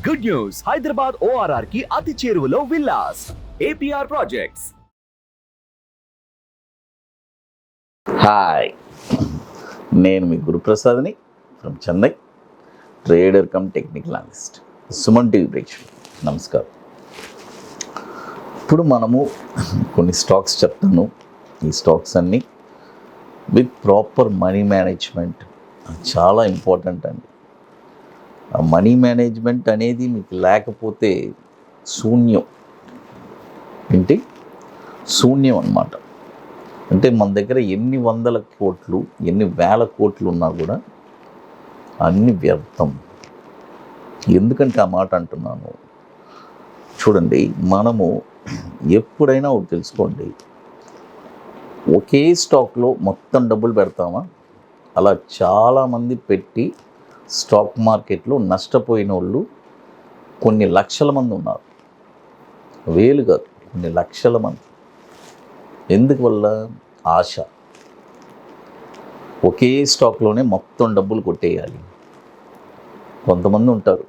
Good news, Hyderabad ORR కి అతి చేరువలో విల్లాస్ APR ప్రాజెక్ట్స్. హాయ్, నేను మీ గురుప్రసాద్ని from Chennai, trader cum technical analyst. Suman TV ప్రేక్షకులు నమస్కారం. ఇప్పుడు మనము కొన్ని స్టాక్స్ చెప్తాను. ఈ స్టాక్స్ అన్నీ విత్ ప్రాపర్ మనీ మేనేజ్మెంట్ చాలా ఇంపార్టెంట్ అండి. ఆ మనీ మేనేజ్మెంట్ అనేది మీకు లేకపోతే శూన్యం. ఏంటి శూన్యం అన్నమాట. అంటే మన దగ్గర ఎన్ని వందల కోట్లు, ఎన్ని వేల కోట్లు ఉన్నా కూడా అన్ని వ్యర్థం. ఎందుకంటే ఆ మాట అంటున్నాను, చూడండి, మనము ఎప్పుడైనా ఒకటి తెలుసుకోండి, ఒకే స్టాక్లో మొత్తం డబ్బులు పెడతామా? అలా చాలామంది పెట్టి స్టాక్ మార్కెట్లో నష్టపోయిన వాళ్ళు కొన్ని లక్షల మంది ఉన్నారు. వేలు కాదు, కొన్ని లక్షల మంది. ఎందుకు వల్ల? ఆశ. ఒకే స్టాక్లోనే మొత్తం డబ్బులు కొట్టేయాలి. కొంతమంది ఉంటారు,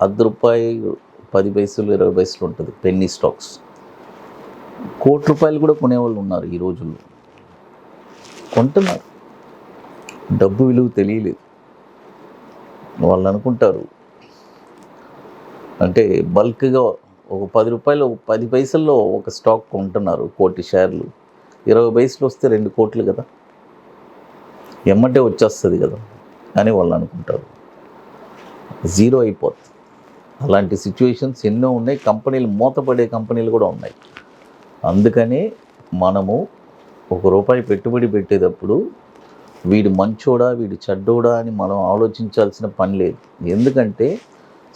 ₹10, 10 పైసలు, 20 పైసలు ఉంటుంది పెన్నీ స్టాక్స్. ₹1,00,00,000 కూడా కొనేవాళ్ళు ఉన్నారు ఈ రోజుల్లో. కొంటున్నారు, డబ్బు విలువ తెలియలేదు. వాళ్ళు అనుకుంటారు అంటే బల్క్గా ఒక ₹10, ఒక 10 పైసల్లో ఒక స్టాక్ కొంటున్నారు. 1,00,00,000 షేర్లు, 20 పైసలు వస్తే 2 కోట్లు కదా, ఎమ్మటే వచ్చేస్తుంది కదా అని వాళ్ళు అనుకుంటారు. జీరో అయిపోతుంది. అలాంటి సిచ్యువేషన్స్ ఎన్నో ఉన్నాయి. కంపెనీలు మూతపడే కంపెనీలు కూడా ఉన్నాయి. అందుకనే మనము ₹1 పెట్టుబడి పెట్టేటప్పుడు వీడు మంచోడా, వీడు చెడ్డోడా అని మనం ఆలోచించాల్సిన పని లేదు. ఎందుకంటే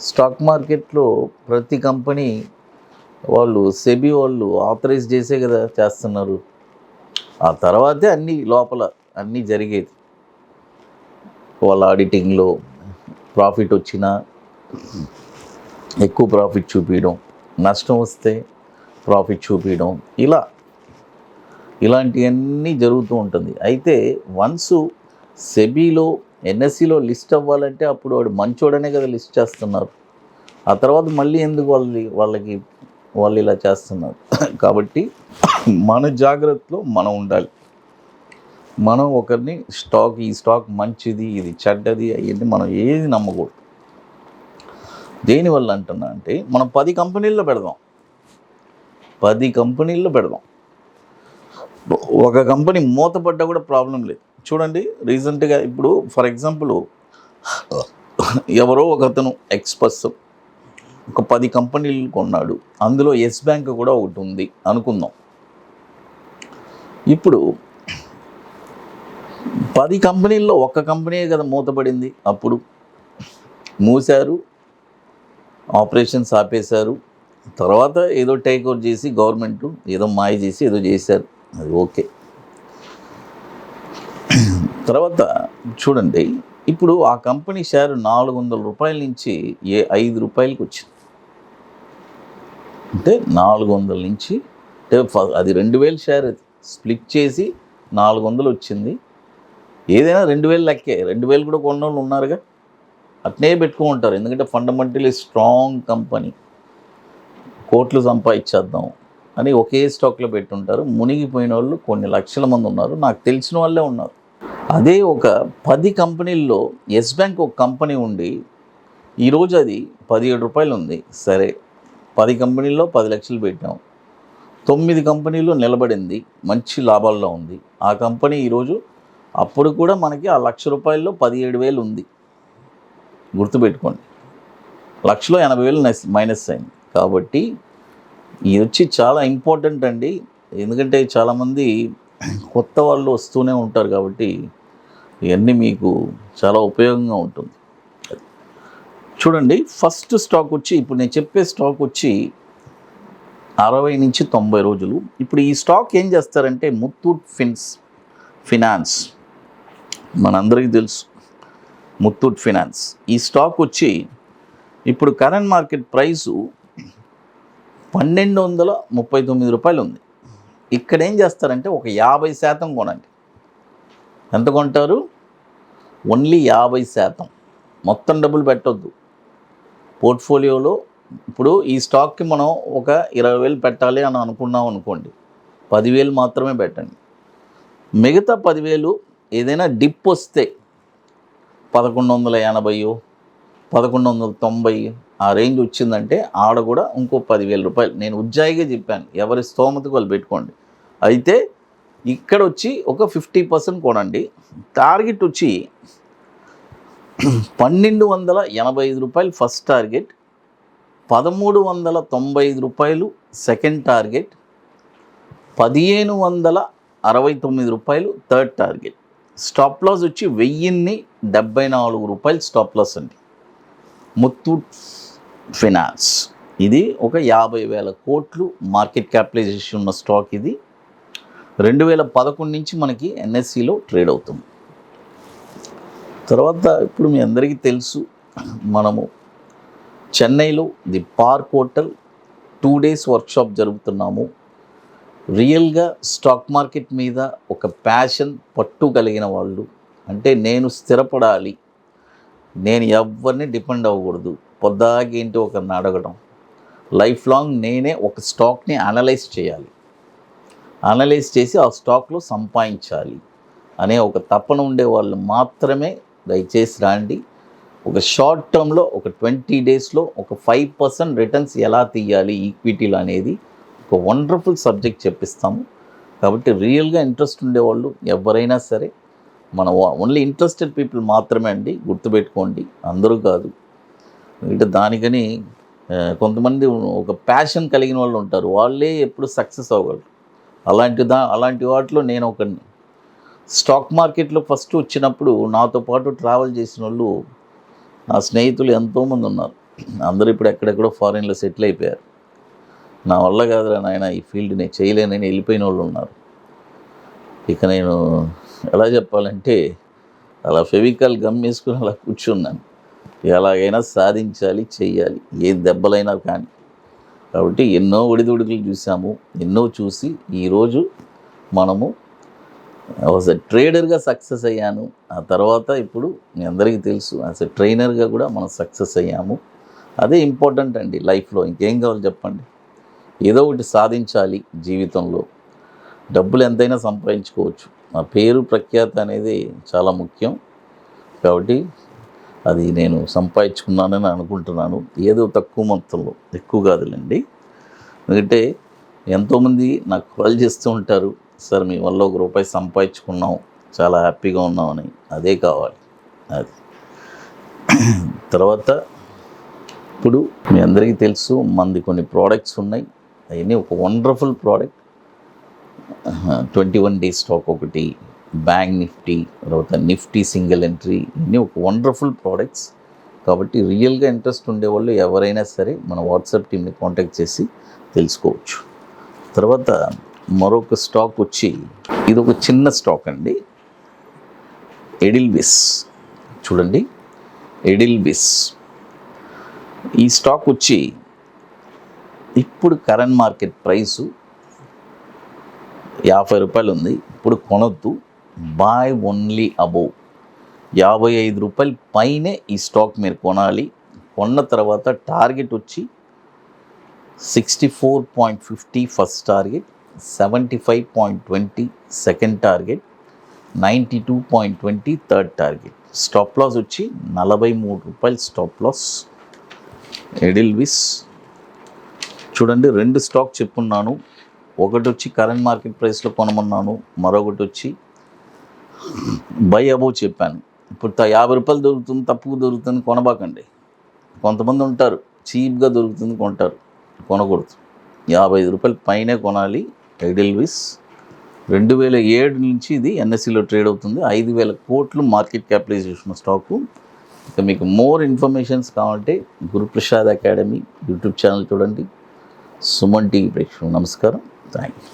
స్టాక్ మార్కెట్లో ప్రతి కంపెనీ వాళ్ళు సెబీ వాళ్ళు ఆథరైజ్ చేసే కదా చేస్తున్నారు. ఆ తర్వాతే అన్నీ లోపల అన్నీ జరిగేది. వాళ్ళ ఆడిటింగ్లో ప్రాఫిట్ వచ్చినా ఎక్కువ ప్రాఫిట్ చూపించడం, నష్టం వస్తే ప్రాఫిట్ చూపించడం, ఇలాంటివన్నీ జరుగుతూ ఉంటుంది. అయితే వన్స్ సెబీలో, ఎన్ఎస్సిలో లిస్ట్ అవ్వాలంటే అప్పుడు వాడు మంచోడనే కదా లిస్ట్ చేస్తున్నారు. ఆ తర్వాత మళ్ళీ ఎందుకు వాళ్ళు ఇలా చేస్తున్నారు. కాబట్టి మన జాగ్రత్తలో మనం ఉండాలి. మనం ఒకరిని ఈ స్టాక్ మంచిది, ఇది చెడ్డది అయ్యింది మనం ఏది నమ్మకూడదు. దేనివల్ల అంటున్నా అంటే మనం 10 కంపెనీల్లో పెడదాం. 10 కంపెనీల్లో పెడదాం. ఒక కంపెనీ మూతపడ్డా కూడా ప్రాబ్లం లేదు. చూడండి, రీసెంట్గా ఇప్పుడు ఫర్ ఎగ్జాంపుల్ ఎవరో ఒకతను ఎక్స్పర్ట్స్ ఒక 10 కంపెనీలు కొన్నాడు. అందులో ఎస్ బ్యాంక్ కూడా ఒకటి ఉంది అనుకుందాం. ఇప్పుడు 10 కంపెనీల్లో ఒక్క కంపెనీయే కదా మూతపడింది. అప్పుడు మూసారు, ఆపరేషన్స్ ఆపేశారు. తర్వాత ఏదో టేక్ ఓవర్ చేసి గవర్నమెంట్ ఏదో మాయ చేసి ఏదో చేశారు, అది ఓకే. తర్వాత చూడండి, ఇప్పుడు ఆ కంపెనీ షేరు ₹400 నుంచి ₹5కి వచ్చింది. అంటే 400 నుంచి అది 2000 షేర్, అది స్ప్లిట్ చేసి 400 వచ్చింది. ఏదైనా 2000 లెక్కే. 2000 కూడా కొన్న వాళ్ళు ఉన్నారుగా, అట్నే పెట్టుకుంటారు. ఎందుకంటే ఫండమెంటలీ స్ట్రాంగ్ కంపెనీ, కోట్లు సంపాదించేద్దాం అని ఒకే స్టాక్లో పెట్టుంటారు. మునిగిపోయిన వాళ్ళు కొన్ని లక్షల మంది ఉన్నారు. నాకు తెలిసిన వాళ్ళే ఉన్నారు. అదే ఒక 10 కంపెనీల్లో ఎస్ బ్యాంక్ ఒక కంపెనీ ఉండి ఈరోజు అది ₹17 ఉంది. సరే, 10 కంపెనీల్లో 10 లక్షలు పెట్టాం. 9 కంపెనీల్లో నిలబడింది, మంచి లాభాల్లో ఉంది. ఆ కంపెనీ ఈరోజు అప్పుడు కూడా మనకి ఆ ₹1,00,000లో 17,000 ఉంది. గుర్తుపెట్టుకోండి, 1,80,000 మైనస్ అయింది. కాబట్టి ఇది వచ్చి చాలా ఇంపార్టెంట్ అండి. ఎందుకంటే చాలామంది కొత్త వాళ్ళు వస్తూనే ఉంటారు. కాబట్టి ఇవన్నీ మీకు చాలా ఉపయోగంగా ఉంటుంది. చూడండి, ఫస్ట్ స్టాక్ వచ్చి, ఇప్పుడు నేను చెప్పే స్టాక్ వచ్చి 60 నుంచి 90 రోజులు. ఇప్పుడు ఈ స్టాక్ ఏం చేస్తారంటే ముత్తూట్ ఫినాన్స్, మనందరికీ తెలుసు ముత్తూట్ ఫినాన్స్. ఈ స్టాక్ వచ్చి ఇప్పుడు కరెంట్ మార్కెట్ ప్రైసు ₹1,239 ఉంది. ఇక్కడ ఏం చేస్తారంటే ఒక 50% కొనండి. ఎంత కొంటారు? ఓన్లీ 50%. మొత్తం డబ్బులు పెట్టొద్దు. పోర్ట్ఫోలియోలో ఇప్పుడు ఈ స్టాక్కి మనం ఒక 20,000 పెట్టాలి అని అనుకున్నాం అనుకోండి, 10,000 మాత్రమే పెట్టండి. మిగతా 10,000 ఏదైనా డిప్ వస్తే 1180, 1190 ఆ రేంజ్ వచ్చిందంటే ఆడ కూడా ఇంకో 10,000 రూపాయలు నేను ఉజ్జాయిగా చెప్పాను, ఎవరి స్తోమతకు వాళ్ళు పెట్టుకోండి. అయితే ఇక్కడ వచ్చి ఒక 50% కొనండి. టార్గెట్ వచ్చి 1,285 రూపాయలు ఫస్ట్ టార్గెట్, 1,395 రూపాయలు సెకండ్ టార్గెట్, 1,569 రూపాయలు థర్డ్ టార్గెట్. స్టాప్ లాస్ వచ్చి 1,074 రూపాయలు స్టాప్ లాస్ అండి. ముత్తూట్ ఫైనాన్స్ ఇది ఒక 50,000 కోట్లు మార్కెట్ క్యాపిటలైజేషన్ ఉన్న స్టాక్. ఇది 2011 నుంచి మనకి ఎన్ఎస్సిలో ట్రేడ్ అవుతుంది. తర్వాత ఇప్పుడు మీ అందరికీ తెలుసు, మనము చెన్నైలో the park hotel 2 days workshop జరుపుతున్నాము. రియల్గా స్టాక్ మార్కెట్ మీద ఒక ప్యాషన్ పట్టు కలిగిన వాళ్ళు, అంటే నేను స్థిరపడాలి, నేను ఎవరిని డిపెండ్ అవ్వకూడదు, పొద్దాగేంటి ఒకరిని అడగడం, లైఫ్ లాంగ్ నేనే ఒక స్టాక్ని అనలైజ్ చేయాలి, అనలైజ్ చేసి ఆ స్టాక్లో సంపాదించాలి అనే ఒక తపన ఉండే వాళ్ళు మాత్రమే దయచేసి రండి. ఒక షార్ట్ టర్మ్లో ఒక 20 daysలో ఒక 5% రిటర్న్స్ ఎలా తీయాలి ఈక్విటీలో అనేది ఒక వండర్ఫుల్ సబ్జెక్ట్ చెప్పిస్తాము. కాబట్టి రియల్గా ఇంట్రెస్ట్ ఉండేవాళ్ళు ఎవరైనా సరే, మన ఓన్లీ ఇంట్రెస్టెడ్ పీపుల్ మాత్రమే అండి, గుర్తుపెట్టుకోండి, అందరూ కాదు. అంటే దానికని కొంతమంది ఒక ప్యాషన్ కలిగిన వాళ్ళు ఉంటారు, వాళ్ళే ఎప్పుడు సక్సెస్ అవ్వగలరు. అలాంటి వాటిలో నేను ఒకరిని. స్టాక్ మార్కెట్లో ఫస్ట్ వచ్చినప్పుడు నాతో పాటు ట్రావెల్ చేసిన వాళ్ళు నా స్నేహితులు ఎంతోమంది ఉన్నారు. అందరూ ఇప్పుడు ఎక్కడెక్కడో ఫారిన్లో సెటిల్ అయిపోయారు. నా వల్ల కాదురా నాయన, ఈ ఫీల్డ్ నేను చేయలేనని వెళ్ళిపోయిన వాళ్ళు ఉన్నారు. ఇక నేను ఎలా చెప్పాలంటే అలా ఫెవికాల్ గమ్ వేసుకుని అలా కూర్చున్నాను. ఎలాగైనా సాధించాలి, చెయ్యాలి, ఏ దెబ్బలైనా కానీ. కాబట్టి ఎన్నో ఒడిదుడుకులు చూసాము, ఎన్నో చూసి ఈరోజు మనము యాజ్ ఎ ట్రేడర్గా సక్సెస్ అయ్యాను. ఆ తర్వాత ఇప్పుడు మీ అందరికీ తెలుసు యాజ్ ఎ ట్రైనర్గా కూడా మనం సక్సెస్ అయ్యాము. అదే ఇంపార్టెంట్ అండి లైఫ్లో. ఇంకేం కావాలి చెప్పండి? ఏదో ఒకటి సాధించాలి జీవితంలో. డబ్బులు ఎంతైనా సంపాదించుకోవచ్చు, ఆ పేరు ప్రఖ్యాత అనేది చాలా ముఖ్యం. కాబట్టి అది నేను సంపాదించుకున్నానని అనుకుంటున్నాను. ఏదో తక్కువ మొత్తంలో, ఎక్కువ కాదులేండి. ఎందుకంటే ఎంతోమంది నాకు కాల్ చేస్తూ ఉంటారు, సార్ మీ వల్ల ₹1 సంపాదించుకున్నాం, చాలా హ్యాపీగా ఉన్నామని. అదే కావాలి. అది తర్వాత ఇప్పుడు మీ అందరికీ తెలుసు మనది కొన్ని ప్రోడక్ట్స్ ఉన్నాయి. అవన్నీ ఒక వండర్ఫుల్ ప్రోడక్ట్. 21 days స్టాక్ ఒకటి, బ్యాంక్ నిఫ్టీ, తర్వాత నిఫ్టీ సింగిల్ ఎంట్రీ, ఇవన్నీ ఒక వండర్ఫుల్ ప్రోడక్ట్స్. కాబట్టి రియల్గా ఇంట్రెస్ట్ ఉండేవాళ్ళు ఎవరైనా సరే మన వాట్సాప్ టీమ్ని కాంటాక్ట్ చేసి తెలుసుకోవచ్చు. తర్వాత మరొక స్టాక్ వచ్చి, ఇది ఒక చిన్న స్టాక్ అండి, ఎడిల్విస్. చూడండి, ఎడిల్విస్ ఈ స్టాక్ వచ్చి ఇప్పుడు కరెంట్ మార్కెట్ ప్రైసు ₹50 ఉంది. ఇప్పుడు కొనొద్దు, బై ఓన్లీ అబోవ్ ₹55 పైనే ఈ స్టాక్ మీరు కొనాలి. కొన్న తర్వాత టార్గెట్ వచ్చి 64.50 first target, 75.20 second target, 92.20 third target. Stop loss వచ్చి ₹43 స్టాప్ లాస్. ఎడిల్విస్ చూడండి, 2 స్టాక్ చెప్పున్నాను. ఒకటి వచ్చి కరెంట్ మార్కెట్ ప్రైస్లో కొనమన్నాను, మరొకటి వచ్చి బై అబోవ్ చెప్పాను. ఇప్పుడు ₹50 దొరుకుతుంది, తప్పుకు దొరుకుతుంది కొనబాకండి. కొంతమంది ఉంటారు చీప్గా దొరుకుతుంది కొంటారు, కొనకూడదు. ₹55 పైనే కొనాలి. ఎడిల్విస్ 2007 నుంచి ఇది ఎన్ఎస్సిలో ట్రేడ్ అవుతుంది. 5,000 కోట్లు మార్కెట్ క్యాపిటలైజేషన్ స్టాకు. ఇక మీకు మోర్ ఇన్ఫర్మేషన్స్ కావాలంటే గురుప్రసాద్ అకాడమీ యూట్యూబ్ ఛానల్ చూడండి. సుమన్ టీవీ ప్రేక్షకులు నమస్కారం. Thank you.